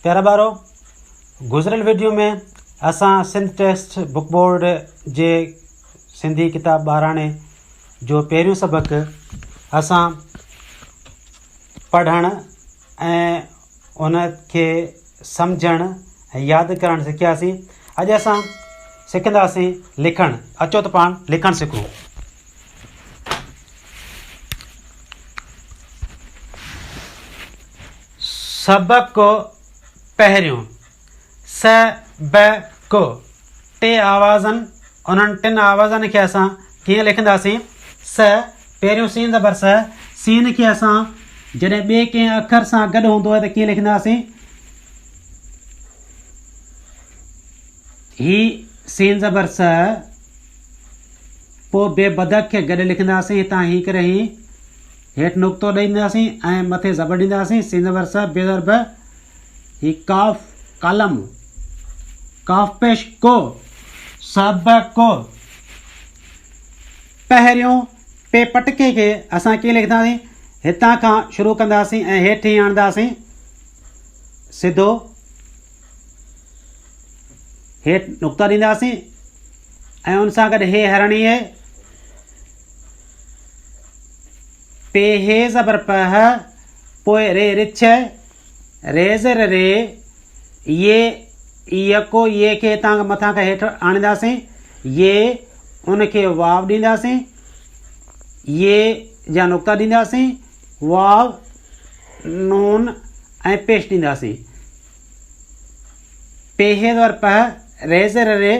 प्यारा ॿारो, गुज़िरियल वीडियो में असां सिंध टेस्ट बुक बोर्ड जे सिंधी किताब 12 जो पहिरियों सबक असां पढ़ण ऐं उन खे सम्झण ऐं यादि करणु सिखियासीं। अॼु असां सिखंदासीं लिखणु। अचो त पाण लिखणु सिखूं। सबक पहिरियों सबक टे आवाज़नि उन्हनि टिनि आवाज़नि खे असां कीअं लिखंदासीं। पहिरियों सीन ज़बर सीन खे असां जॾहिं ॿिए कंहिं अखर सां गॾु हूंदो आहे त कीअं लिखंदासीं। ही सीन ज़बर पोइ बे बदक खे गॾु लिखंदासीं। हितां ही करे ही हेठि नुक़्तो ॾींदासीं ऐं मथे ज़बर ॾींदासीं। सीन ज़बर बे ज़बर ब ही काफ़ कलम काफ़ पेश को सबको। पहिरियों पे पटके खे असां कीअं लिखंदासीं। हितां खां शुरू कंदासीं ऐं हेठि आणंदासीं सिधो। हेठि नुक़्ता ॾींदासीं ऐं उन सां गॾु हे हरणी आहे। पे हे ज़बर पह पोइ रे रिछ रे ज़र रे ये यको ये खे हितां मथां खां हेठि आणींदासीं। ये उनखे वाव ॾींदासीं। ये जा नुक़्ता ॾींदासीं। वाव नून ऐं पेश ॾींदासीं। पे हे ज़बर पह रे ज़र रे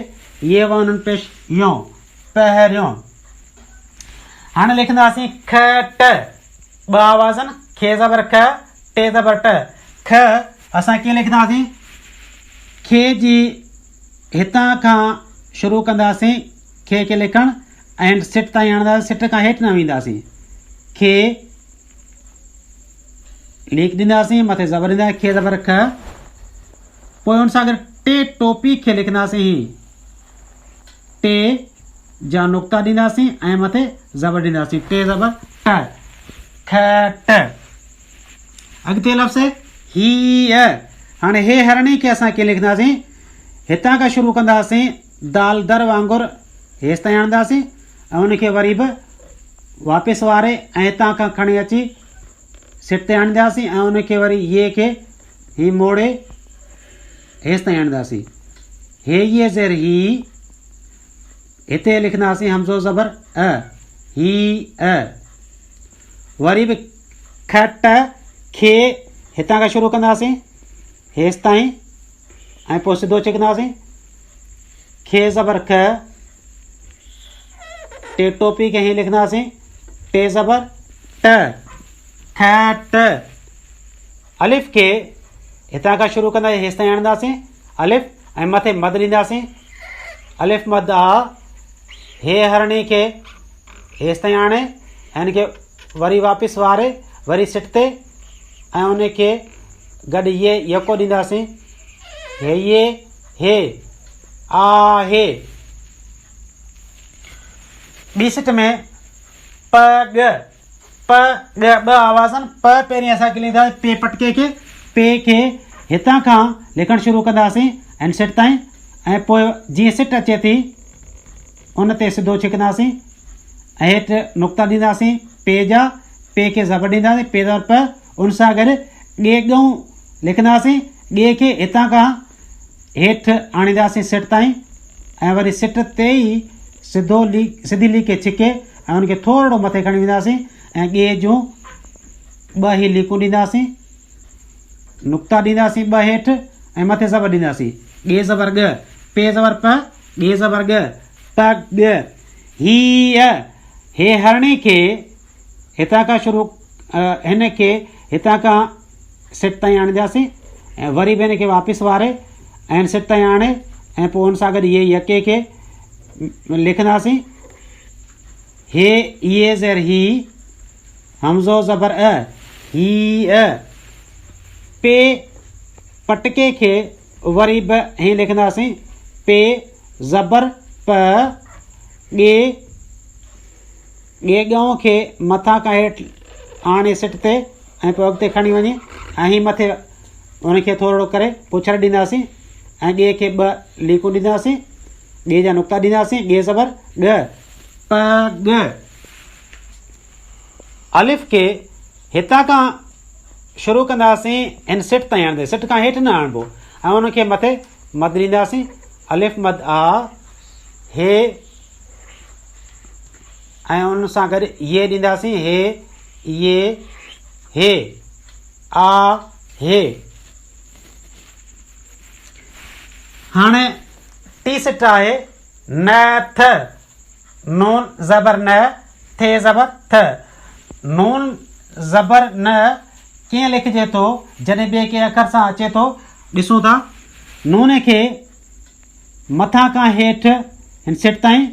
ये वाव नून पेश यों पहिरियों। हाणे लिखंदासीं खट ॿ आवाज़नि खे ज़बर ख टे ज़बर ट। ख असां कीअं लिखंदासीं। खे जी हितां खां शुरू कंदासीं खे खे लिखणु ऐं सिट ताईं आणंदासीं। सिट खां हेठि न वेंदासीं। खे लीक ॾींदासीं मथे ज़बर ॾींदासीं खे ज़बर ख। पोइ हुन सां गॾु टे टोपी खे लिखंदासीं। टे जा नुक़्ता ॾींदासीं ऐं मथे ज़बर ॾींदासीं टे ज़बर ट खट। अॻिते लफ़्ज़ हीअ। हाणे हे हरणी खे असां कीअं लिखंदासीं। हितां खां शुरू कंदासीं दाल दर वांगुरु हेसि ताईं आणंदासीं ऐं उनखे वरी बि वापसि वारे ऐं हितां खां खणी अची सिट ते आणींदासीं ऐं उनखे वरी ये खे ही मोड़े हेसि ताईं आणींदासीं। हे ये ज़ेर ही हिते लिखंदासीं हमज़ो ज़बर अ ही अ। वरी बि खट खे हितां खां शुरू कंदासीं हेसि ताईं ऐं पोइ सिधो छिकंदासीं। खे ज़बर ख टे टोपी खे हीअं लिखंदासीं टे ज़बर ट खट। अलिफ़ खे हितां खां शुरू कंदासीं हेसि ताईं आणंदासीं अलिफ़ ऐं मथे मद ॾींदासीं अलिफ़ मद आ। हे हरणी खे हेसि ताईं आणे ऐं हिनखे वरी वापसि वारे वरी सिट ते ऐं उनखे गॾु ये यको ॾींदासीं। हे ये हे आहे। ॿी सिट में प ॻ प ॻ ॿ आवाज़नि। प पहिरीं असांखे लिखंदासीं पे पटके खे। पे खे हितां खां लिखणु शुरू कंदासीं ऐं सिट ताईं ऐं पोइ जीअं सिट अचे थी उन ते सिधो छिकंदासीं ऐं हेठि नुक़्ता ॾींदासीं पे जा। पे खे ज़बर ॾींदासीं पे ज़बर प। उन सां गॾु ॻे ॻऊं लिखंदासीं। ॻे खे हितां खां हेठि आणींदासीं सिट ताईं ऐं वरी सिट ते ई सिधो सिधी लीके छिके ऐं उनखे थोरो मथे खणी वेंदासीं ऐं ॻे जूं ॿ ई लीकूं ॾींदासीं नुक़्ता ॾींदासीं ॿ हेठि ऐं मथे ज़बर ॾींदासीं ॻे ज़बर ॻ पे ज़बर प ॻे ज़बर ॻ प ॻ। हीअ हे हरणी खे हितां खां शुरू हिन खे हितां खां सिट ताईं आणींदासीं ऐं वरी बि हिनखे वापसि वारे ऐं सिट ताईं आणे ऐं पोइ हुन सां गॾु ये यके खे लिखंदासीं। हे ये ज़ेर ही हमज़ो ज़बर अ ही अ। पे पटके खे वरी बि हीअं लिखंदासीं पे ज़बर प ॻे ॻे ॻऊं खे मथां खां हेठि आणे सिट ते ऐं पोइ अॻिते खणी वञे ऐं हीअ मथे उनखे थोरो करे पुछड़ ॾींदासीं ऐं ॻे खे 2 लीकूं ॾींदासीं, ॻे जा नुक़्ता ॾींदासीं, ॻे ज़बर ॻ प ॻ। अलिफ खे हितां खां शुरू कंदासीं इन सिट ताईं आणंदे, सिट खां हेठि न आणिबो ऐं उनखे मथे मद ॾींदासीं, अलिफ मद आ हे ऐं उन सां गॾु ये ॾींदासीं, हे ये हे आ हे। हाणे टी सिट आहे न थ, नून ज़बर न, थे ज़बर थ। नून ज़बर न कीअं लिखिजे थो जॾहिं ॿिए कंहिं अखर सां अचे थो? ॾिसूं था, नून खे मथां खां हेठि हिन सिट ताईं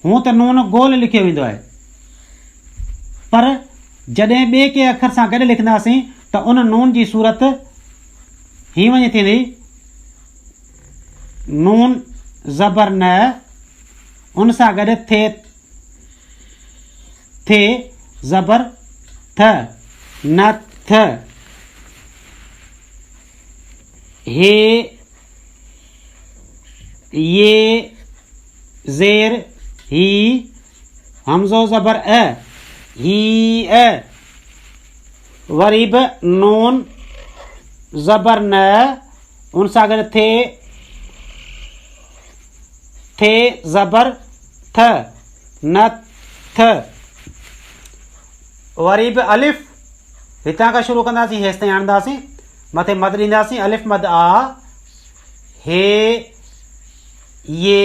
हूअं त नून गोल लिखियो वेंदो आहे, पर जॾहिं ॿिए कंहिं अखर सां गॾु लिखंदासीं त उन नून जी सूरत हीअं वञी थींदी, नून ज़बर न, उन सां गॾु थे ज़बर थ, न थ। हे ये ज़ेर ही, हमज़ो ज़बर अ, ही अ। वरी बि नून ज़बर न, उन सां गॾु थे ज़बर थ, न थ। वरी बि अलिफ हितां खां शुरू कंदासीं, हेसि ताईं आणंदासीं, मथे मद ॾींदासीं, अलिफ मद आ, हे ये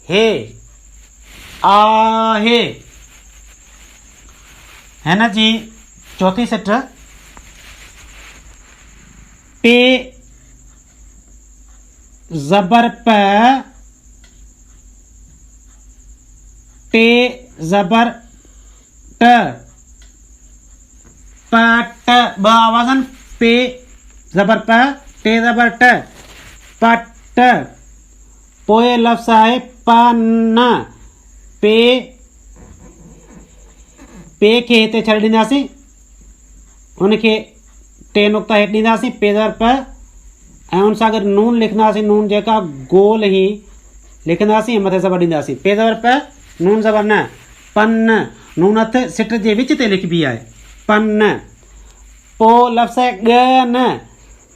हे आहे। हिन जी चौथी सिट पे ज़बर प, टे ज़बर ट, प ट, ॿ आवाज़न, पे ज़बर प, टे ज़बर ट, पट। पोइ लफ़्ज़ आहे पन, पे खे हिते छॾे ॾींदासीं, उनखे 3 नुक़्ता हेठि ॾींदासीं, पे ज़बर प, ऐं उन सां गॾु नून लिखंदासीं, नून जेका गोल ई लिखंदासीं, मथे ज़बर ॾींदासीं, पे ज़बर प, नून ज़बर न, पन। नून हथ सिट जे विच ते लिखबी आहे, पन। पोइ लफ़्ज़ आहे ॻ न,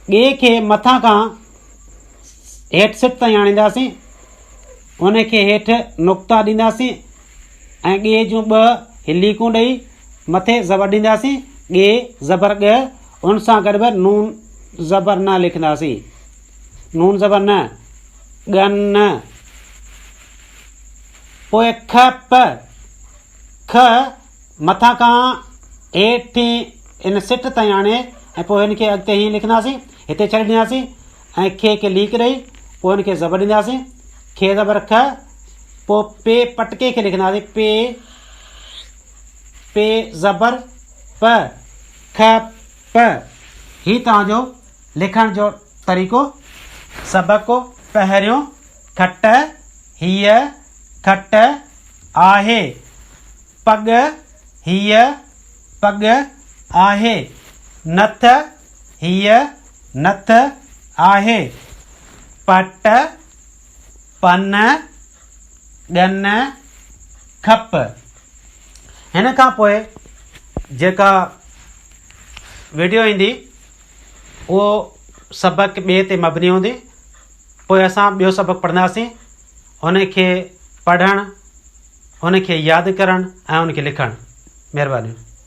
ॻे खे मथां खां हेठि सिट ताईं आणींदासीं, उनखे हेठि नुक़्ता ॾींदासीं ऐं ॻे जूं 2 लीकूं ॾेई मथे ज़बर ॾींदासीं, ॻे ज़बर ॻ, उन सां गॾु बि नून ज़बर न लिखंदासीं, नून ज़बर न, ॻन। पोइ ख प, ख मथां खां हेठि इन सिट ताईं आणे ऐं पोइ हिनखे अॻिते हीअं लिखंदासीं, हिते छॾे ॾींदासीं ऐं खे लीक ॾेई पोइ हिनखे ज़बर ॾींदासीं, खे ज़बर ख। पोइ पे पटके खे लिखंदासीं, पे ज़बर प, ख प। ही तव्हांजो लिखण जो तरीक़ो। सबक़ पहिरियों, खट हीअ खट आहे, पग हीअ पग आहे, नथ हीअ नथ आहे, पट पन ॻन खप। हिन खां पोइ जेका वीडियो ईंदी उहो सबक़ ॿिए ते मबनी हूंदी। पोइ असां ॿियो सबक़ पढ़ंदासीं, उनखे पढ़णु, उनखे यादि करणु ऐं उनखे लिखणु। महिरबानी।